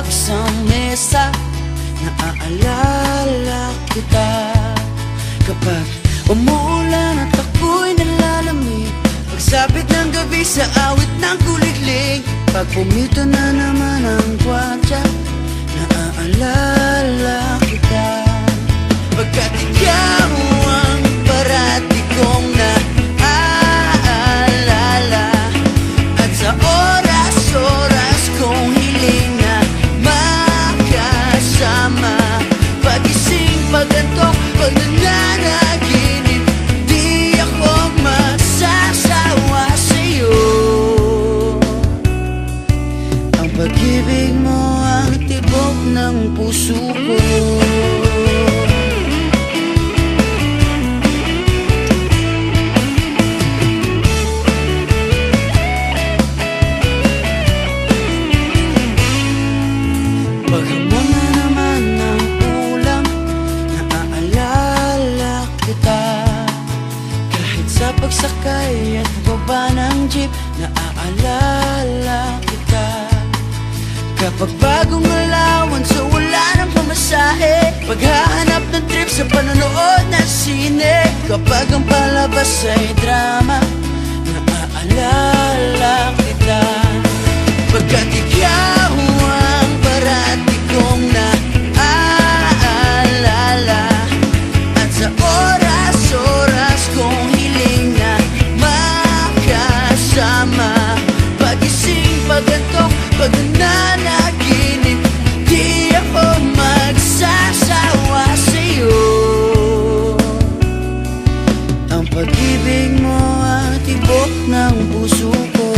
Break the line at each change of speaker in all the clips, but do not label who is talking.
hawak sa mesa, naaalala kita. Kapag umuulan at ako'y nalalamig, pagsapit ng gabi sa awit ng kuliglig, pag pumito na naman ang kwartya, naaalala kita. Pagkat ikaw ang parati kong naaalala, at sa oras-oras kong hiling na makasama. Pagising, pagantok, pag nananaginip, di ako magsasawa sa'yo. Ang pag-ibig mo ang tibok ng puso ko. Paghamon na naman ng ulam, naaalala kita. Kahit sa pagsakay at baba ng jeep, naaalala kita. Kapag bagong alawan, so wala nang pamasahe, paghahanap ng trip sa panonood ng sine, kapag ang palabas ay drama, naaalala kita. Pagkat ikaw ang parati kong naaalala, at sa oras-oras kong hiling na makasama. Pagising, pagantok, pag nananaginip, di ako magsasawa sa'yo. Ang pag-ibig mo ang tibok ng puso ko.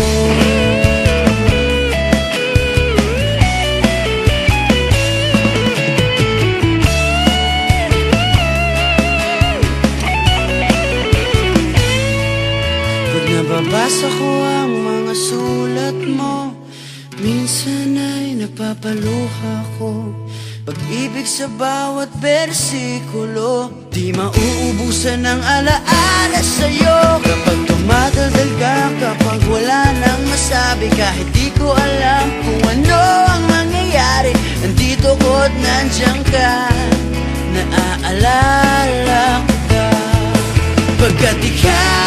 Nababasa ko ang mga sulat mo, minsan ay napapaluha ko. Pag-ibig sa bawat bersikulo, di mauubusan ng alaala sa'yo. Kapag tumadaldal ka, kapag wala nang masabi, kahit di ko alam kung ano ang mangyayari, nandito ko't nandiyan ka, naaalala kita. Pagkat ikaw